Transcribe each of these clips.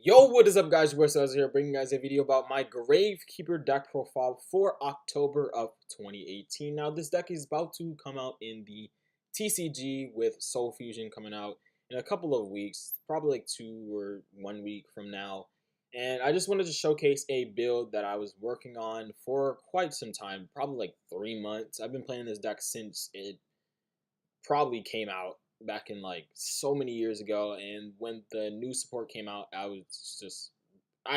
Yo, what is up, guys? We're here bringing you guys a video about my Gravekeeper deck profile for October of 2018. Now, this deck is about to come out in the TCG with Soul Fusion coming out in a couple of weeks, probably like 2 or 1 week from now. And I just wanted to showcase a build that I was working on for quite some time, probably like 3 months. I've been playing this deck since it probably came out back in like so many years ago, and when the new support came out, I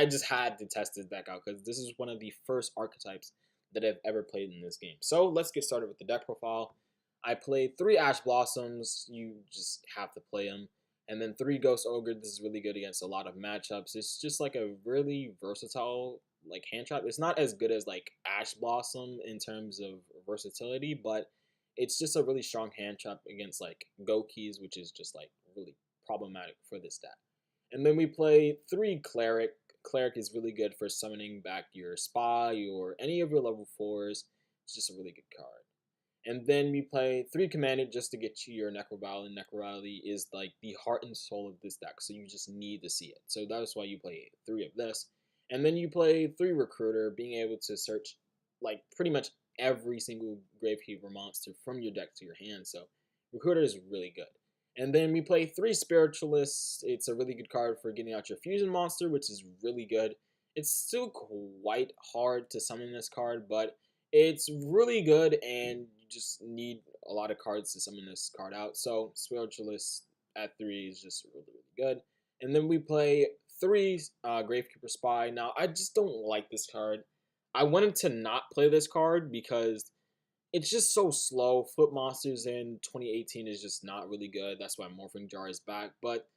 just had to test this deck out because this is one of the first archetypes that I've ever played in this game. So let's get started with the deck profile. I played 3 Ash Blossoms. You just have to play them. And then 3 Ghost Ogre. This is really good against a lot of matchups. It's just like a really versatile like hand trap. It's not as good as like Ash Blossom in terms of versatility, but it's just a really strong hand trap against like Go Keys, which is just like really problematic for this deck. And then we play 3 Cleric. Cleric is really good for summoning back your Spy or any of your level 4s. It's just a really good card. And then we play 3 Commanded just to get you your Necro Valley. Necro Valley is like the heart and soul of this deck, so you just need to see it. So that's why you play 3 of this. And then you play 3 Recruiter, being able to search like pretty much every single Gravekeeper monster from your deck to your hand. So Recruiter is really good. And then we play 3 Spiritualists. It's a really good card for getting out your fusion monster, which is really good. It's still quite hard to summon this card, but it's really good, and you just need a lot of cards to summon this card out. So Spiritualist at 3 is just really, really good. And then we play 3 Gravekeeper Spy. Now, I just don't like this card. I wanted to not play this card because it's just so slow. Flip Monsters in 2018 is just not really good. That's why Morphing Jar is back. But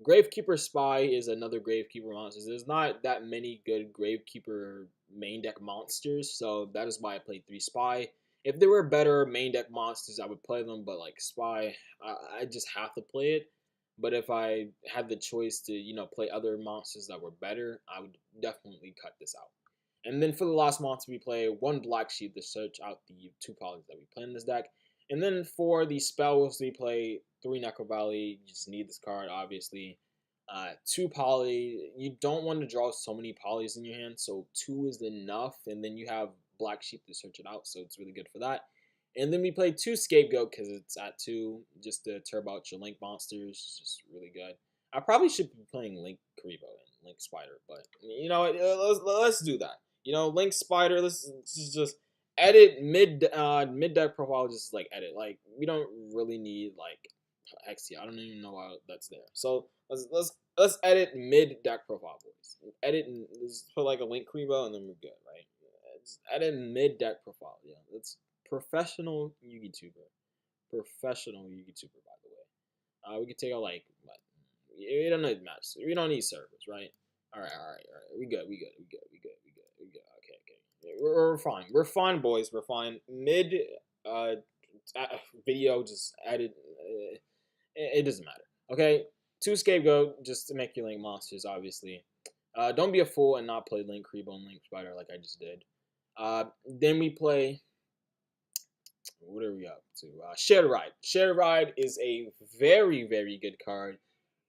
Gravekeeper Spy is another Gravekeeper monster. There's not that many good Gravekeeper main deck monsters, so that is why I played 3 Spy. If there were better main deck monsters, I would play them, but like Spy, I just have to play it. But if I had the choice to, play other monsters that were better, I would definitely cut this out. And then for the last monster, we play 1 Black Sheep to search out the 2 polys that we play in this deck. And then for the spells, we play 3 Necro Valley. You just need this card, obviously. 2 Poly. You don't want to draw so many polys in your hand, so 2 is enough. And then you have Black Sheep to search it out, so it's really good for that. And then we play 2 Scapegoat because it's at 2, just to turbo out your Link monsters. It's just really good. I probably should be playing Link Karibo and Link Spider, but you know what? Let's do that. Link Spider. Let's just edit mid deck profile. Just like edit. Like we don't really need like XT. I don't even know why that's there. So let's edit mid deck profile, boys. Edit and let's put like a Link Karibo, and then we're good, right? Just edit mid deck profile. Yeah, that's professional Yugi tuber. Professional Yugi tuber, by the way. We could take out like what? We don't need maps. We don't need servers, right? All right. We good. Okay. We're fine. We're fine, boys. We're fine. Mid uh video just added. It doesn't matter. Okay. 2 Scapegoat just to make you Link monsters, obviously. Don't be a fool and not play Link Karibo and Link Spider like I just did. Then we play. What are we up to? Shared Ride. Shared Ride is a very, very good card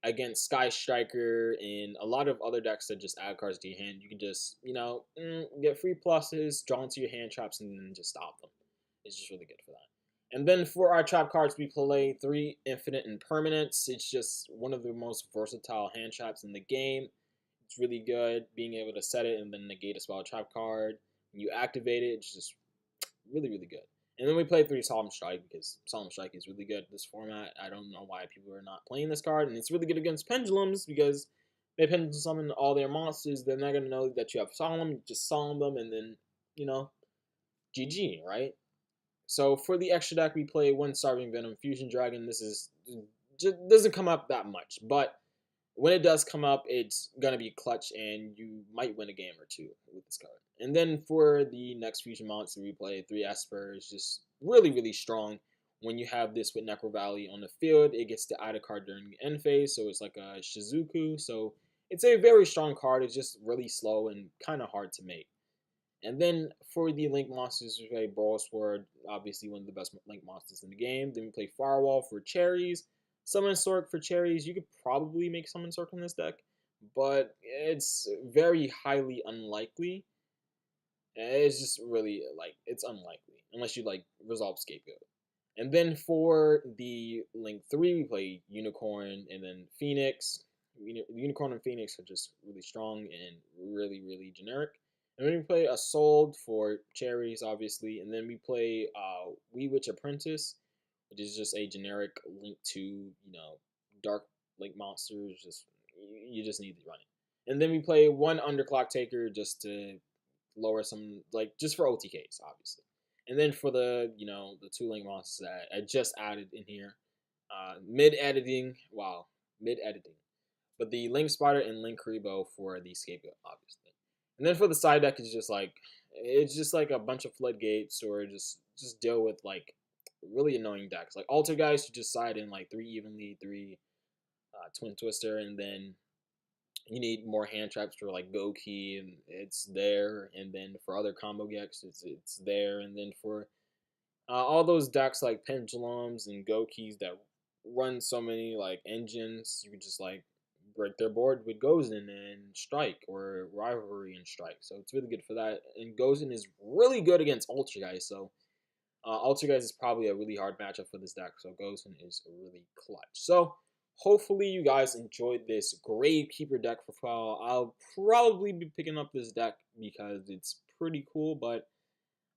against Sky Striker and a lot of other decks that just add cards to your hand. You can just, get free pluses, draw into your hand traps, and then just stop them. It's just really good for that. And then for our trap cards, we play 3 Infinite Impermanence. It's just one of the most versatile hand traps in the game. It's really good being able to set it and then negate a spell trap card. When you activate it, it's just really, really good. And then we play 3 Solemn Strike because Solemn Strike is really good in this format. I don't know why people are not playing this card. And it's really good against Pendulums because they pendulum summon all their monsters. They're not going to know that you have Solemn. You just Solemn them and then, GG, right? So for the extra deck, we play 1 Starving Venom Fusion Dragon. This just doesn't come up that much. But when it does come up, it's going to be clutch, and you might win a game or two with this card. And then for the next fusion monster, we play 3 Esper. It's just really, really strong. When you have this with Necro Valley on the field, it gets to add a card during the end phase, so it's like a Shizuku. So it's a very strong card. It's just really slow and kind of hard to make. And then for the Link monsters, we play Brawl Sword, obviously one of the best Link monsters in the game. Then we play Firewall for Cherries. Summon Sork for Cherries. You could probably make Summon Sork in this deck, but it's very highly unlikely. It's just really like it's unlikely unless you like resolve scapegoat. And then for the link 3, we play Unicorn and then Phoenix. Unicorn and Phoenix are just really strong and really generic. And then we play a Sold for cherries, obviously. And then we play Wee Witch Apprentice, which is just a generic link to, dark link monsters. You just need to run it. And then we play one Underclock Taker just to lower some, like, just for OTKs, obviously. And then for the, the two link monsters that I just added in here, mid editing, but the Link Spider and Link Karibo for the scapegoat, obviously. And then for the side deck, it's just like a bunch of floodgates, or just deal with like really annoying decks. Like Alter Guys, you just side in like 3 evenly, 3 Twin Twister, and then you need more hand traps for like Goki, and it's there. And then for other combo decks, it's there. And then for all those decks like Pendulums and Gokis that run so many like engines, you could just like break their board with Gozen and Strike, or Rivalry and Strike. So it's really good for that. And Gozen is really good against Ultra Guys. So Ultra Guys is probably a really hard matchup for this deck. So Gozen is really clutch. So hopefully you guys enjoyed this Gravekeeper deck profile. I'll probably be picking up this deck because it's pretty cool, but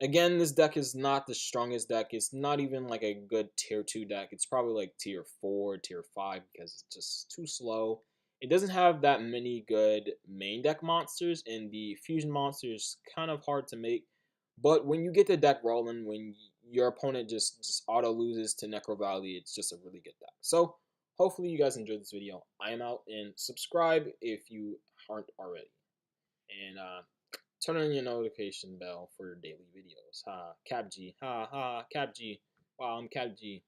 again, this deck is not the strongest deck. It's not even like a good tier 2 deck. It's probably like tier 4, tier 5 because it's just too slow. It doesn't have that many good main deck monsters, and the fusion monster is kind of hard to make. But when you get the deck rolling, when your opponent just auto loses to Necro Valley, it's just a really good deck. So hopefully you guys enjoyed this video. I am out, and subscribe if you aren't already. And turn on your notification bell for daily videos. Ha, CapG. Ha, ha, CapG. Wow, I'm CapG.